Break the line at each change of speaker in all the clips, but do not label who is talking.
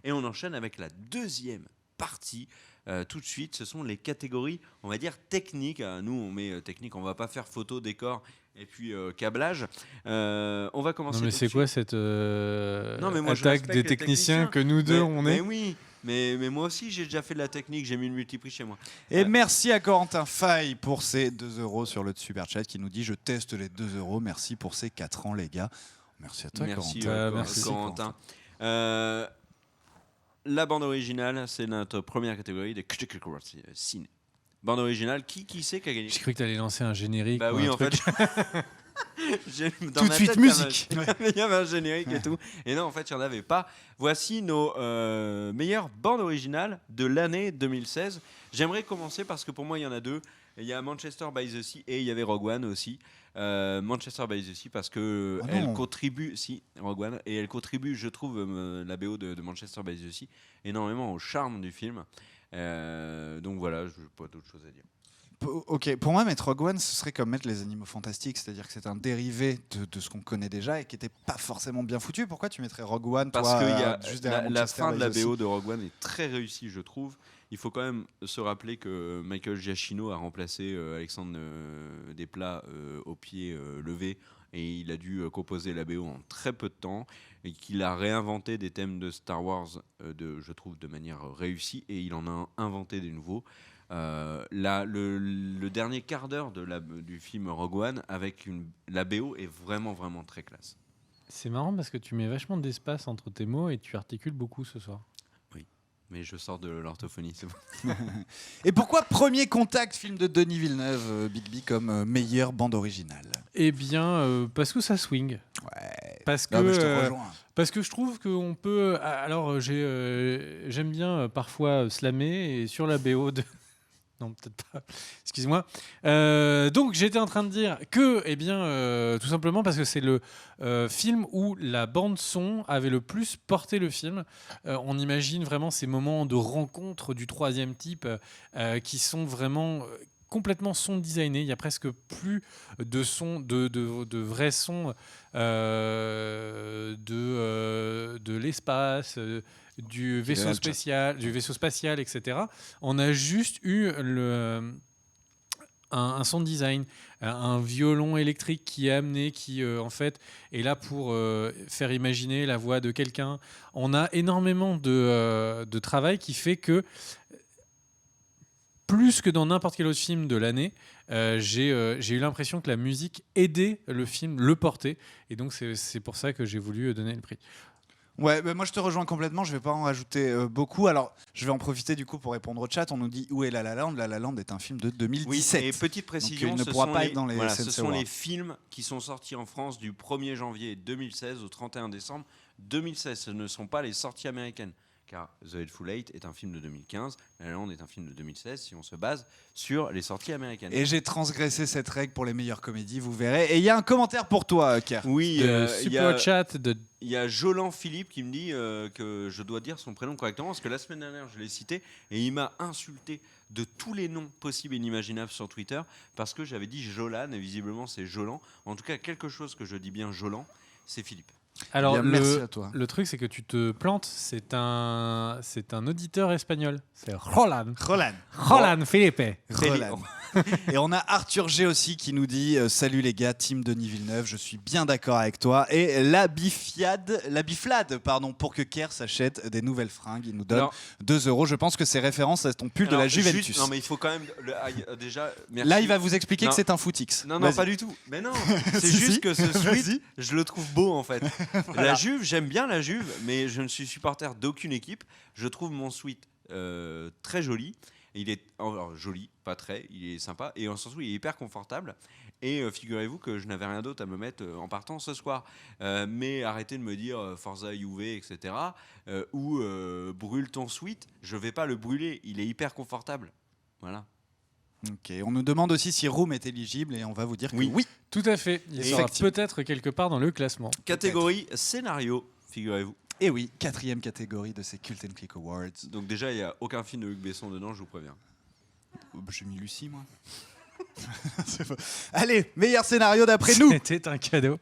Et on enchaîne avec la deuxième partie. Tout de suite, ce sont les catégories, on va dire techniques. Nous, on met technique, on va pas faire photo, décor et puis câblage. On va commencer.
Non mais c'est quoi cette
Non, mais moi, je
attaque
respecte
des
les
techniciens que nous deux on
mais
est?
oui, mais moi aussi j'ai déjà fait de la technique, j'ai mis le multiprix chez moi.
Et merci à Corentin Faye pour ces 2 € sur le super chat qui nous dit je teste les 2 €. Merci pour ces 4 ans les gars. Merci à toi
Merci,
Corentin.
Merci.
Corentin. La bande originale, c'est notre première catégorie des ciné. Bande originale, qui c'est qui a gagné?
J'ai cru que tu allais lancer un générique.
Bah
ou
oui,
un
en
truc.
fait. Dans
Tout de
ma
suite,
tête,
musique.
Il y avait un générique et tout. Et non, en fait, il n'y en avait pas. Voici nos meilleures bandes originales de l'année 2016. J'aimerais commencer parce que pour moi, il y en a deux. Il y a Manchester by the Sea et il y avait Rogue One aussi. Manchester by the Sea parce que elle contribue, Rogue One, et elle contribue, je trouve, la BO de Manchester by the Sea, énormément au charme du film. Donc voilà, je n'ai pas d'autre chose à dire.
Ok, pour moi, mettre Rogue One, ce serait comme mettre les Animaux Fantastiques, c'est-à-dire que c'est un dérivé de ce qu'on connaît déjà et qui n'était pas forcément bien foutu. Pourquoi tu mettrais Rogue One
Parce
toi,
que y a,
juste derrière
la
Manchester
fin de la
by the Sea
BO de Rogue One est très réussie, je trouve. Il faut quand même se rappeler que Michael Giacchino a remplacé Alexandre Desplat au pied levé, et il a dû composer la BO en très peu de temps, et qu'il a réinventé des thèmes de Star Wars, je trouve, de manière réussie, et il en a inventé des nouveaux. Le dernier quart d'heure du film Rogue One avec la BO est vraiment vraiment très classe.
C'est marrant parce que tu mets vachement d'espace entre tes mots et tu articules beaucoup ce soir.
Oui, mais je sors de l'orthophonie, c'est bon.
Et pourquoi Premier Contact, film de Denis Villeneuve, Big B, comme meilleure bande originale?
Eh bien, parce que ça swing.
Ouais.
Parce
Non, mais je te
que
rejoins.
parce que je trouve qu'on peut. Alors, j'aime bien parfois slammer et sur la BO de. Non, peut-être pas. Excusez-moi. Donc, j'étais en train de dire que, eh bien, tout simplement parce que c'est le film où la bande-son avait le plus porté le film. On imagine vraiment ces moments de rencontre du troisième type qui sont vraiment complètement son designés. Il n'y a presque plus de son, de vrais sons de l'espace. Du vaisseau spatial, etc. On a juste eu un sound design, un violon électrique qui est amené, qui en fait est là pour faire imaginer la voix de quelqu'un. On a énormément de travail qui fait que plus que dans n'importe quel autre film de l'année, j'ai eu l'impression que la musique aidait le film, le portait, et donc c'est pour ça que j'ai voulu donner le prix.
Ouais, bah moi je te rejoins complètement, je vais pas en rajouter beaucoup. Alors, je vais en profiter du coup pour répondre au chat. On nous dit où est La La Land? La La Land est un film de 2017.
Oui, et petite précision,
donc, il ne pourra pas être dans les
ce sont
Awards.
les films qui sont sortis en France du 1er janvier 2016 au 31 décembre 2016. Ce ne sont pas les sorties américaines. Car The Hateful Eight est un film de 2015, La La Land est un film de 2016, si on se base sur les sorties américaines.
Et j'ai transgressé cette règle pour les meilleures comédies, vous verrez. Et il y a un commentaire pour toi, Kerr.
Oui,
Super chat de...
Il y a Jolan Philippe qui me dit que je dois dire son prénom correctement, parce que la semaine dernière, je l'ai cité, et il m'a insulté de tous les noms possibles et inimaginables sur Twitter, parce que j'avais dit Jolan, et visiblement c'est Jolan. En tout cas, quelque chose que je dis bien Jolan, c'est Philippe.
Alors,
Bien, merci à toi.
le truc, c'est que tu te plantes. C'est un auditeur espagnol. C'est Roland Felipe.
Roland. Et on a Arthur G aussi qui nous dit salut les gars, team Denis Villeneuve, je suis bien d'accord avec toi. Et la biflade, pour que Kerr s'achète des nouvelles fringues. Il nous donne 2 €. Je pense que c'est référence à ton pull de la Juventus.
Non, mais il faut quand même. Déjà, merci.
Là, il va vous expliquer que c'est un footix.
Non,
Vas-y.
pas du tout. Mais non, c'est
Si,
juste
si.
que ce
Vas-y.
sweat, je le trouve beau en fait.
Voilà.
La Juve, j'aime bien la Juve, mais je ne suis supporter d'aucune équipe. Je trouve mon sweat très joli. Il est joli, pas très, il est sympa, et en sens où il est hyper confortable. Et figurez-vous que je n'avais rien d'autre à me mettre en partant ce soir. Mais arrêtez de me dire Forza UV, etc. Ou brûle ton sweat. Je ne vais pas le brûler, il est hyper confortable. Voilà.
Ok, on nous demande aussi si Room est éligible et on va vous dire que oui.
Tout à fait. Il sera peut-être quelque part dans le classement.
Catégorie scénario, figurez-vous.
Et oui, 4e catégorie de ces Cult and Click Awards.
Donc déjà, il n'y a aucun film de Luc Besson dedans, je vous préviens.
J'ai mis Lucie, moi. Allez, meilleur scénario d'après nous.
C'était un cadeau.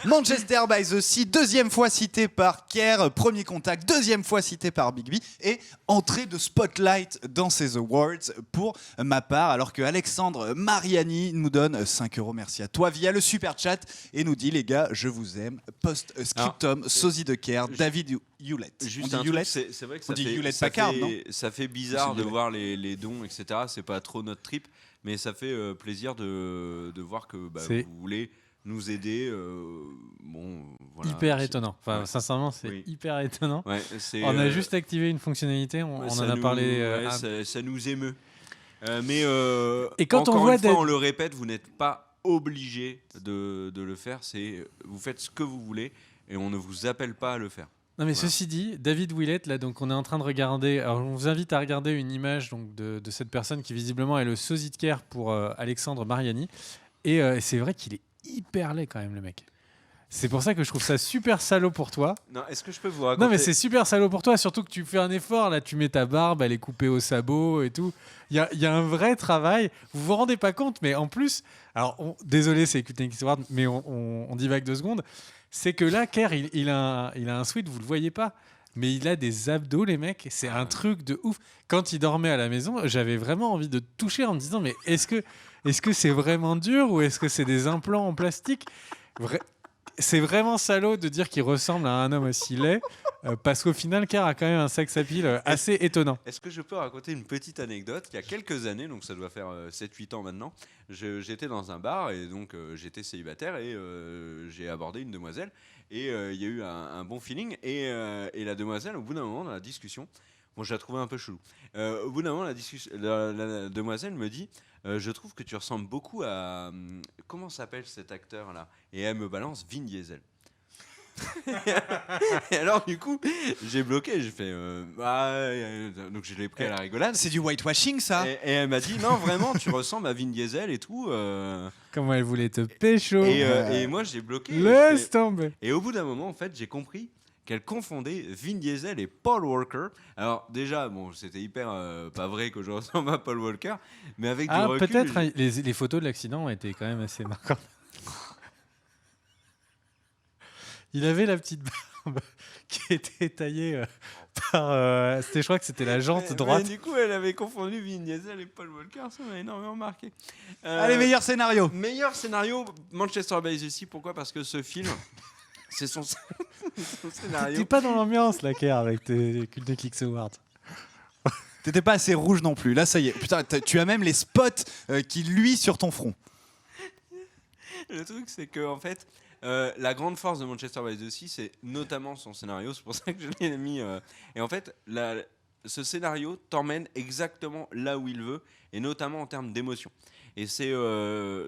Manchester by the Sea, deuxième fois cité par Kerr, premier contact, deuxième fois cité par Bigby, et entrée de spotlight dans ces awards pour ma part, alors que Alexandre Mariani nous donne 5 €, merci à toi, via le super chat, et nous dit les gars, je vous aime, post-scriptum, sosie de Kerr, David Hewlett.
Juste
On
un
dit
truc,
Hewlett.
c'est vrai que
On
ça
dit
fait,
Hewlett
ça
Packard,
fait-
non
ça fait bizarre
C'est
de
Hewlett.
voir les dons, etc. C'est pas trop notre trip, mais ça fait plaisir de voir que
C'est-
vous voulez nous aider. Bon, voilà,
Hyper
c'est-
étonnant. Enfin,
ouais.
sincèrement, c'est
Oui.
hyper étonnant.
Ouais, c'est,
On a juste activé une fonctionnalité, on
ouais,
en
ça
a
nous-
parlé.
ouais, ça nous émeut. Mais
Et quand on
encore
voit
une fois,
des-
on le répète, vous n'êtes pas obligé de le faire. Vous faites ce que vous voulez et on ne vous appelle pas à le faire.
Non mais
Voilà.
ceci dit, David Willett, là, donc on est en train de regarder. Alors on vous invite à regarder une image donc de cette personne qui visiblement est le sosie de Kerr pour Alexandre Mariani. Et c'est vrai qu'il est hyper laid quand même le mec. C'est pour ça que je trouve ça super salaud pour toi.
Non, est-ce que je peux vous raconter
Non mais c'est super salaud pour toi, surtout que tu fais un effort là, tu mets ta barbe, elle est coupée au sabot et tout. Il y a un vrai travail. Vous vous rendez pas compte, mais en plus, alors désolé, c'est Q-Technics Award, mais on divague 2 secondes. C'est que là, Kerr, il a un sweat, vous le voyez pas, mais il a des abdos, les mecs. C'est un truc de ouf. Quand il dormait à la maison, j'avais vraiment envie de toucher en me disant, mais est-ce que c'est vraiment dur ou est-ce que c'est des implants en plastique? C'est vraiment salaud de dire qu'il ressemble à un homme aussi laid, parce qu'au final, Kerr a quand même un sex appeal assez étonnant.
Est-ce que je peux raconter une petite anecdote? Il y a quelques années, donc ça doit faire 7-8 ans maintenant, j'étais dans un bar et donc j'étais célibataire et j'ai abordé une demoiselle et il y a eu un bon feeling et la demoiselle, au bout d'un moment dans la discussion, bon, je la trouvais un peu chelou. Au bout d'un moment, la demoiselle me dit je trouve que tu ressembles beaucoup à... comment s'appelle cet acteur-là? Et elle me balance Vin Diesel. Et alors du coup j'ai bloqué, j'ai fait donc je l'ai pris à la rigolade
C'est du whitewashing ça.
et elle m'a dit non vraiment tu ressembles à Vin Diesel et tout
Comment elle voulait te pécho.
et moi j'ai bloqué
Laisse tomber.
et au bout d'un moment en fait j'ai compris qu'elle confondait Vin Diesel et Paul Walker. Alors déjà bon c'était hyper pas vrai que je ressemble à Paul Walker, mais avec du
Ah,
recul
peut-être les photos de l'accident ont été quand même assez marquantes. Il avait la petite barbe qui était taillée par. Je crois que c'était la jante droite.
mais du coup elle avait confondu Vin Diesel et Paul Walker, ça m'a énormément marqué.
Allez, meilleur scénario.
Meilleur scénario, Manchester by the Sea. Pourquoi? Parce que ce film, c'est son scénario.
T'es pas dans l'ambiance, la Kerr, avec tes Q-Technics Awards.
T'étais pas assez rouge non plus. Là, ça y est. Putain, tu as même les spots qui luisent sur ton front.
Le truc, c'est que en fait, la grande force de Manchester by the Sea, c'est notamment son scénario. C'est pour ça que je l'ai mis. Et en fait, ce scénario t'emmène exactement là où il veut, et notamment en termes d'émotion. Et c'est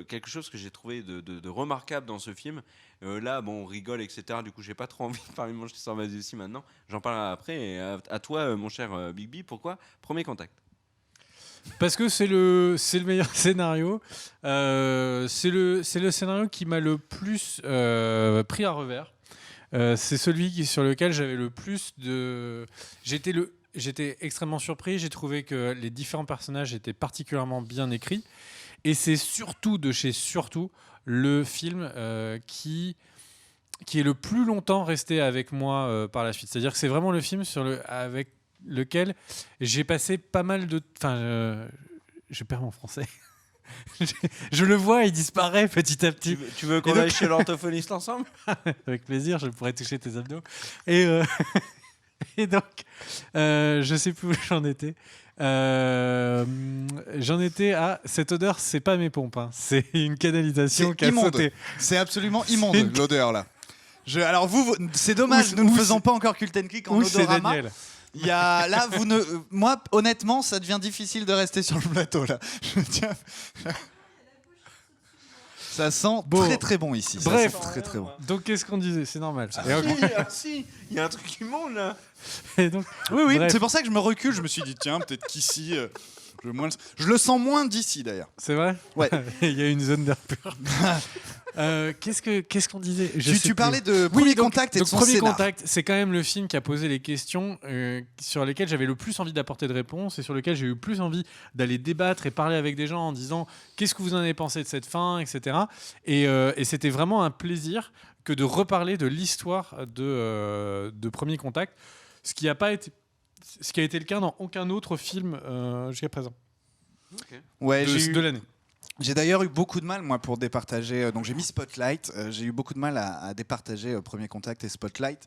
quelque chose que j'ai trouvé de remarquable dans ce film. Là, bon, on rigole, etc. Du coup, j'ai pas trop envie de parler de Manchester by the Sea maintenant. J'en parlerai après. Et à toi, mon cher Bigby, pourquoi Premier Contact?
Parce que c'est le meilleur scénario. C'est le scénario qui m'a le plus pris à revers. C'est celui sur lequel j'avais le plus de... J'étais extrêmement surpris. J'ai trouvé que les différents personnages étaient particulièrement bien écrits. Et c'est surtout de chez Surtout le film qui est le plus longtemps resté avec moi par la suite. C'est-à-dire que c'est vraiment le film avec lequel j'ai passé pas mal de... Enfin, je perds mon français. Je le vois, il disparaît petit à petit.
Tu veux qu'on
Et donc-
aille chez l'orthophoniste ensemble?
Avec plaisir, je pourrais toucher tes abdos. Et, et donc, je sais plus où j'en étais. J'en étais à cette odeur, c'est pas mes pompes, hein. C'est une canalisation
C'est
qui a
immonde.
sauté.
C'est absolument
C'est
immonde
une-
l'odeur là. Alors vous, c'est dommage,
Où-
nous ne
où
faisons
c'est-
pas encore Cult & Click en
Où c'est
odorama.
Daniel?
Il y a là, moi honnêtement, ça devient difficile de rester sur le plateau là. Tiens. Ça sent
Bon.
très très bon ici. Ça
Bref.
sent très très bon.
Donc qu'est-ce qu'on disait? C'est normal. ça. Et,
Si, il y a un truc qui monte là.
et donc,
Oui, oui,
bref.
c'est pour ça que je me recule. Je me suis dit, tiens, peut-être qu'ici, Je le sens moins d'ici d'ailleurs.
C'est vrai.
Ouais.
Il y a une zone d'air pur. Qu'est-ce qu'on disait?
Tu parlais de Premier Contact et de son
Premier
scénar.
Contact, c'est quand même le film qui a posé les questions sur lesquelles j'avais le plus envie d'apporter de réponses et sur lesquelles j'ai eu le plus envie d'aller débattre et parler avec des gens en disant qu'est-ce que vous en avez pensé de cette fin, etc. Et c'était vraiment un plaisir que de reparler de l'histoire de Premier Contact, ce qui a été le cas dans aucun autre film jusqu'à présent
Ouais,
de l'année.
J'ai d'ailleurs eu beaucoup de mal, moi, pour départager. Donc, j'ai mis Spotlight. J'ai eu beaucoup de mal à départager Premier Contact et Spotlight.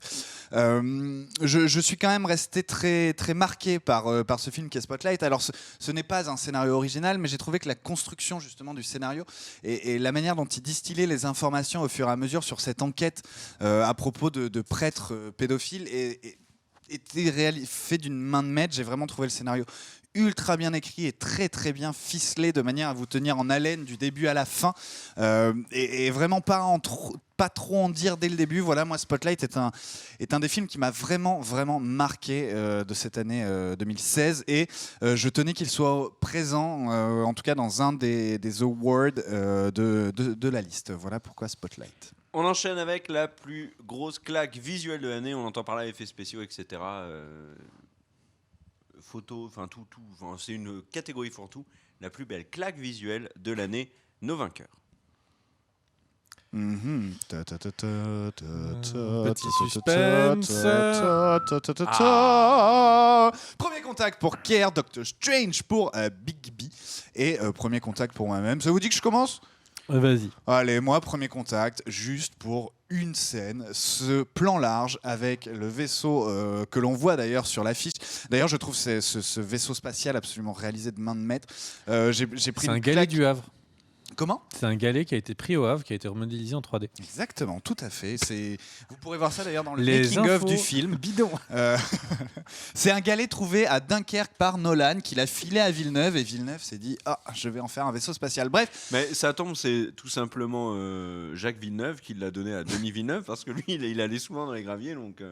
Je suis quand même resté très, très marqué par ce film qui est Spotlight. Alors, ce n'est pas un scénario original, mais j'ai trouvé que la construction, justement, du scénario et la manière dont il distillait les informations au fur et à mesure sur cette enquête à propos de prêtres pédophiles était fait d'une main de maître. J'ai vraiment trouvé le scénario ultra bien écrit et très très bien ficelé de manière à vous tenir en haleine du début à la fin et vraiment pas trop en dire dès le début. Voilà, moi Spotlight est un des films qui m'a vraiment vraiment marqué de cette année 2016 et je tenais qu'il soit présent en tout cas dans un des awards de la liste. Voilà pourquoi Spotlight.
On enchaîne avec la plus grosse claque visuelle de l'année. On entend parler effets spéciaux, etc. Photos, enfin tout. C'est une catégorie pour tout. La plus belle claque visuelle de l'année, nos vainqueurs.
Petit suspense.
Premier contact pour Care, Doctor Strange pour Big B et premier contact pour moi-même. Ça vous dit que je commence ?
Vas-y.
Allez, moi, premier contact, juste pour une scène, ce plan large avec le vaisseau que l'on voit d'ailleurs sur l'affiche. D'ailleurs, je trouve ce vaisseau spatial absolument réalisé de main de maître. J'ai pris
C'est un galet du Havre.
Comment ?
C'est un galet qui a été pris au Havre, qui a été remodélisé en 3D.
Exactement, tout à fait. Vous pourrez voir ça d'ailleurs dans le
Les
making-of
infos
du film.
Bidon.
C'est un galet trouvé à Dunkerque par Nolan, qu'il a filé à Villeneuve, et Villeneuve s'est dit « Ah, je vais en faire un vaisseau spatial ». Bref.
Mais ça tombe, c'est tout simplement Jacques Villeneuve qui l'a donné à Denis Villeneuve parce que lui, il allait souvent dans les graviers. Donc,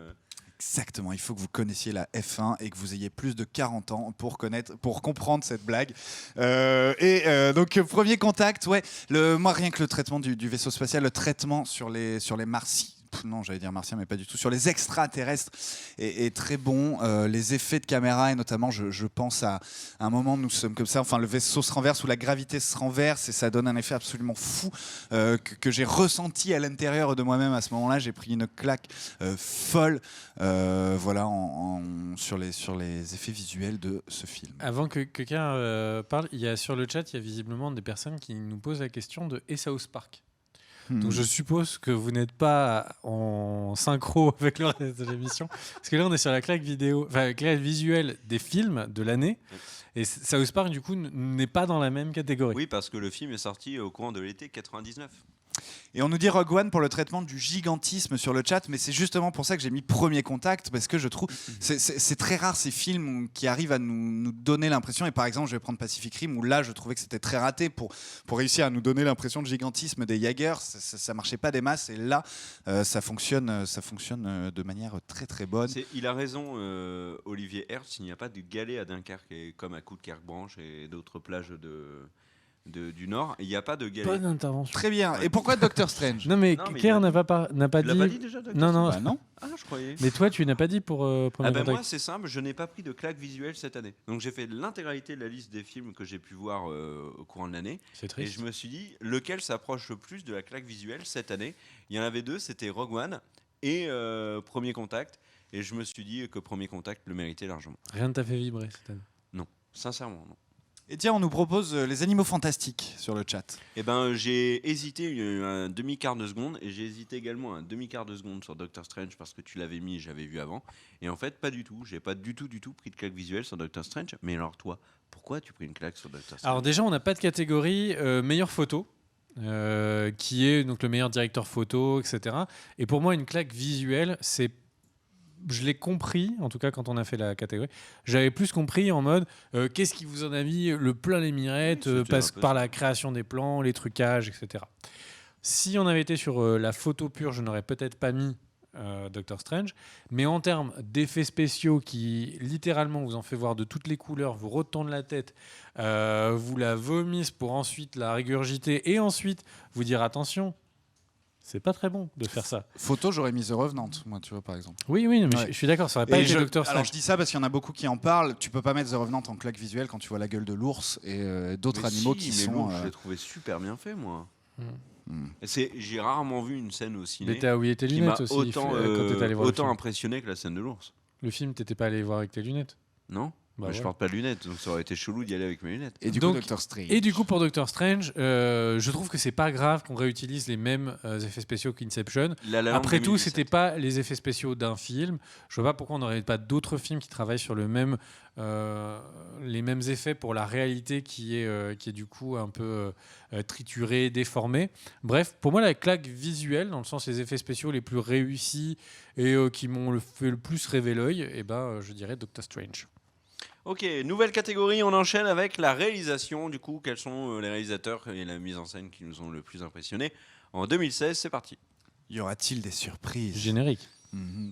Exactement, il faut que vous connaissiez la F1 et que vous ayez plus de 40 ans pour comprendre cette blague. Donc, premier contact, ouais. Moi, rien que le traitement du vaisseau spatial, le traitement sur les martiens. Non, j'allais dire martiens, mais pas du tout. Sur les extraterrestres est très bon. Les effets de caméra, et notamment, je pense à un moment, nous sommes comme ça, enfin, le vaisseau se renverse ou la gravité se renverse et ça donne un effet absolument fou que j'ai ressenti à l'intérieur de moi-même à ce moment-là. J'ai pris une claque folle voilà, sur les effets visuels de ce film.
Avant que quelqu'un parle, sur le chat, il y a visiblement des personnes qui nous posent la question de South Park. Donc je suppose que vous n'êtes pas en synchro avec le reste de l'émission, parce que là on est sur la claque visuelle des films de l'année, et South Park du coup n'est pas dans la même catégorie.
oui, parce que le film est sorti au courant de l'été 99.
Et on nous dit Rogue One pour le traitement du gigantisme sur le chat, mais c'est justement pour ça que j'ai mis Premier Contact, parce que je trouve c'est très rare ces films qui arrivent à nous donner l'impression, et par exemple je vais prendre Pacific Rim où là je trouvais que c'était très raté pour réussir à nous donner l'impression de gigantisme des Jaegers, ça marchait pas des masses, et là ça fonctionne de manière très très bonne.
Il a raison Olivier Hertz, il n'y a pas de galet à Dunkerque comme à Coudekerque-Branche et d'autres plages du Nord, il n'y a pas de galet.
Bonne intervention.
Très bien. Et pourquoi Doctor Strange ?
Non mais Kerr n'a pas
Tu l'as
dit.
pas dit déjà, Doctor
Non.
Bah non.
Ah, je croyais.
Mais toi tu n'as pas dit pour Premier Contact.
Moi c'est simple, je n'ai pas pris de claque visuelle cette année. Donc j'ai fait l'intégralité de la liste des films que j'ai pu voir au courant de l'année.
C'est
Et
triste.
je me suis dit lequel s'approche le plus de la claque visuelle cette année. Il y en avait deux, c'était Rogue One et Premier Contact. Et je me suis dit que Premier Contact le méritait largement.
Rien ne t'a fait vibrer cette année.
Non, sincèrement non.
Et tiens, on nous propose les animaux fantastiques sur le chat.
Eh ben, j'ai hésité un demi-quart de seconde et j'ai hésité également un demi-quart de seconde sur Doctor Strange parce que tu l'avais mis et j'avais vu avant. Et en fait, pas du tout. J'ai pas du tout pris de claque visuelle sur Doctor Strange. Mais alors toi, pourquoi tu as pris une claque sur Doctor Strange ?
Alors déjà on n'a pas de catégorie meilleure photo. Qui est donc le meilleur directeur photo, etc. Et pour moi, une claque visuelle, je l'ai compris, en tout cas quand on a fait la catégorie, j'avais plus compris en mode qu'est-ce qui vous en a mis le plein les mirettes par la création des plans, les trucages, etc. Si on avait été sur la photo pure, je n'aurais peut-être pas mis Doctor Strange, mais en termes d'effets spéciaux qui littéralement vous en fait voir de toutes les couleurs, vous retourne la tête, vous la vomissent pour ensuite la régurgiter et ensuite vous dire attention, c'est pas très bon de faire ça.
Photo, j'aurais mis The Revenant, moi, tu vois, par exemple.
Oui, mais
Ouais.
je suis d'accord, ça aurait pas été Doctor Strange.
Alors je dis ça parce qu'il y en a beaucoup qui en parlent. Tu peux pas mettre The Revenant en claque visuelle quand tu vois la gueule de l'ours et d'autres
Mais
animaux
si,
qui
mais
sont.
l'ours, je l'ai trouvé super bien fait, moi.
Hmm.
J'ai rarement vu une scène au ciné
Mais t'as oublié tes
qui m'a
lunettes aussi
autant,
quand t'étais allé voir
autant
le film.
impressionné que la scène de l'ours.
Le film, t'étais pas allé voir avec tes lunettes.
Non
Bah
Mais je
ouais.
porte pas de lunettes, donc ça aurait été chelou d'y aller avec mes lunettes.
Et du
Donc-
coup, Doctor Strange.
Et du coup, pour Doctor Strange, je trouve que c'est pas grave qu'on réutilise les mêmes effets spéciaux qu'Inception.
La La Land
Après tout,
2017.
c'était pas les effets spéciaux d'un film. Je vois pas pourquoi on n'aurait pas d'autres films qui travaillent sur les mêmes effets pour la réalité qui est du coup un peu triturée, déformée. Bref, pour moi, la claque visuelle, dans le sens les effets spéciaux les plus réussis et qui m'ont fait le plus rêver l'œil, je dirais Doctor Strange.
Ok, nouvelle catégorie, on enchaîne avec la réalisation. Du coup, quels sont les réalisateurs et la mise en scène qui nous ont le plus impressionnés en 2016? C'est parti.
Y aura-t-il des surprises?
Générique.
Mhm.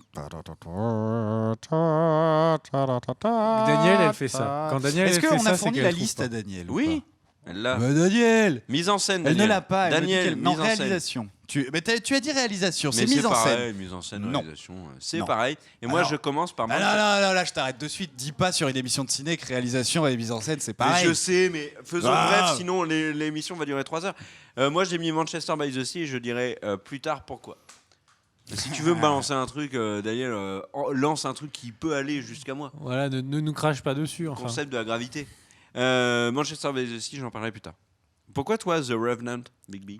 Daniel, elle fait ça. Quand Daniel,
Est-ce
elle fait
qu'on
ça,
a
c'est
fourni
qu'elle
la
trouve
liste
pas.
à Daniel ou
Oui,
pas
elle l'a.
Bah, Daniel,
Mise en scène,
elle
Daniel.
ne l'a pas. Elle me dit
Daniel,
qu'elle- non,
mise en scène.
réalisation. Tu as dit réalisation, c'est
Mais
mise en scène.
pareil, mise en scène,
Non.
réalisation, c'est
Non.
pareil. Et moi,
Alors-
je commence par...
Ah non, là, je t'arrête de suite. Dis pas sur une émission de ciné que réalisation et mise en scène, c'est
Mais
pareil.
je sais, mais faisons
Ah.
bref, sinon l'émission va durer 3 heures. Moi, j'ai mis Manchester by the Sea et je dirais plus tard pourquoi. Si tu veux me balancer un truc, Daniel, lance un truc qui peut aller jusqu'à moi.
Voilà, ne nous crache pas dessus. Enfin.
Concept de la gravité. Manchester by the Sea, j'en parlerai plus tard. Pourquoi toi, The Revenant, Big B?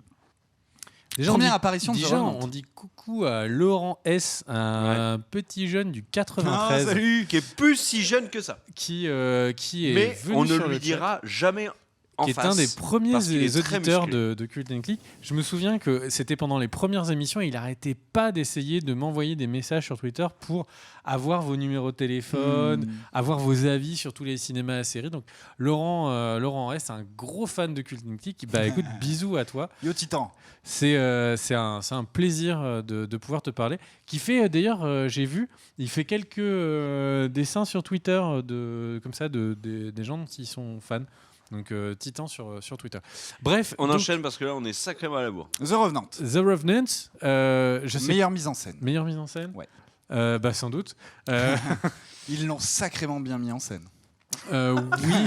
Déjà,
Première apparition de The
déjà,
Revenant.
on dit coucou à Laurent S, un petit jeune du 93
salut.
Qui est plus si jeune que ça.
qui est
Mais
venu
on ne
sur le
lui
chat,
dira jamais en
qui est
face.
un des premiers
parce qu'il est très
auditeurs
musclé.
de Cult and Click. Je me souviens que c'était pendant les premières émissions, il n'arrêtait pas d'essayer de m'envoyer des messages sur Twitter pour avoir vos numéros de téléphone, avoir vos avis sur tous les cinémas et séries. Donc Laurent S, un gros fan de Cult and Click. Bah écoute, bisous à toi.
Yo Titan.
C'est un plaisir de pouvoir te parler. Qui fait d'ailleurs, j'ai vu, il fait quelques dessins sur Twitter comme ça des gens qui sont fans. Donc Titan sur Twitter. Bref,
On
donc,
enchaîne parce que là, on est sacrément à la bourre.
The Revenant.
The Revenant, je sais,
Meilleure mise en scène.
meilleure mise en scène.
Ouais.
Bah sans doute.
Ils l'ont sacrément bien mis en scène.
Oui.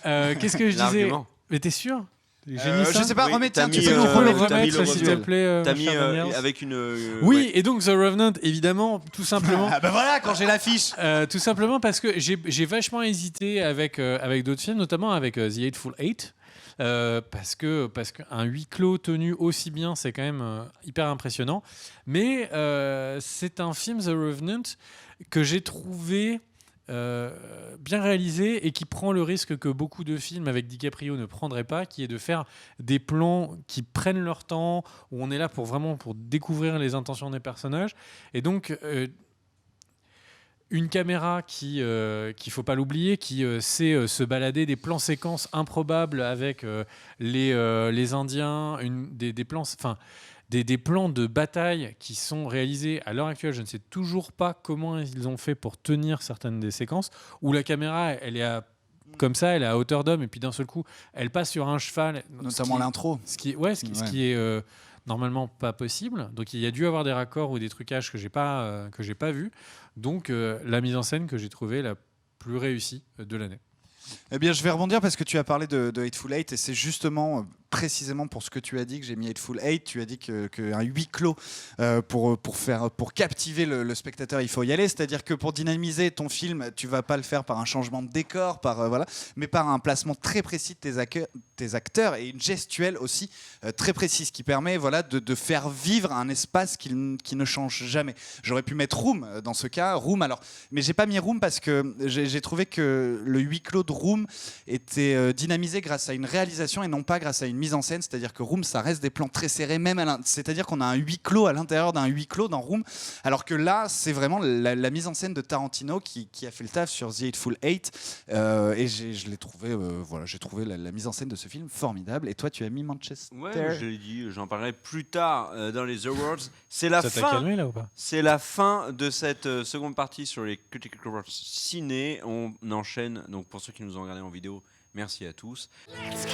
Qu'est-ce que je disais?
L'argument.
Mais t'es sûr? J'ai mis ça.
Je sais pas,
Oui,
remets,
t'as
tiens, tu
mis,
peux nous
Tu peux le
remettre
t'as mis le
remettre, s'il te
review.
plaît,
T'as
mon
mis
cher Daniel.
avec une.
Oui,
ouais.
et donc The Revenant, évidemment, tout simplement.
Ah bah voilà, quand j'ai l'affiche.
Tout simplement parce que j'ai vachement hésité avec d'autres films, notamment avec The Hateful Eight. Parce qu'un huis clos tenu aussi bien, c'est quand même hyper impressionnant. Mais c'est un film, The Revenant, que j'ai trouvé bien réalisé et qui prend le risque que beaucoup de films avec DiCaprio ne prendraient pas, qui est de faire des plans qui prennent leur temps, où on est là pour découvrir les intentions des personnages. Et donc une caméra qu'il faut pas l'oublier, qui sait se balader des plans séquences improbables avec les Indiens, des plans, enfin des plans de bataille qui sont réalisés à l'heure actuelle. Je ne sais toujours pas comment ils ont fait pour tenir certaines des séquences où la caméra elle est comme ça, elle est à hauteur d'homme et puis d'un seul coup elle passe sur un cheval.
Notamment l'intro.
Ce qui est normalement pas possible. Donc il y a dû avoir des raccords ou des trucages que j'ai pas vu. Donc la mise en scène que j'ai trouvée la plus réussie de l'année.
Eh bien, je vais rebondir parce que tu as parlé de Hateful Eight et c'est justement précisément pour ce que tu as dit que j'ai mis Hateful Eight. Tu as dit qu'un huis clos pour captiver le spectateur, il faut y aller. C'est-à-dire que pour dynamiser ton film, tu vas pas le faire par un changement de décor, mais par un placement très précis de tes acteurs et une gestuelle aussi très précise qui permet de faire vivre un espace qui ne change jamais. J'aurais pu mettre Room dans ce cas, mais j'ai pas mis Room parce que j'ai trouvé que le huis clos de Room était dynamisé grâce à une réalisation et non pas grâce à une une mise en scène, c'est-à-dire que Room, ça reste des plans très serrés, c'est-à-dire qu'on a un huis clos à l'intérieur d'un huis clos dans Room, alors que là, c'est vraiment la mise en scène de Tarantino qui a fait le taf sur The Hateful Eight, et je l'ai trouvé, j'ai trouvé la mise en scène de ce film formidable. Et toi, tu as mis Manchester.
Ouais, je l'ai dit, j'en parlerai plus tard dans les Awards. C'est la
Ça t'a
fin.
calmé là ou pas?
C'est la fin de cette seconde partie sur les Critical Awards ciné. On enchaîne. Donc pour ceux qui nous ont regardé en vidéo, merci à tous.
Let's go!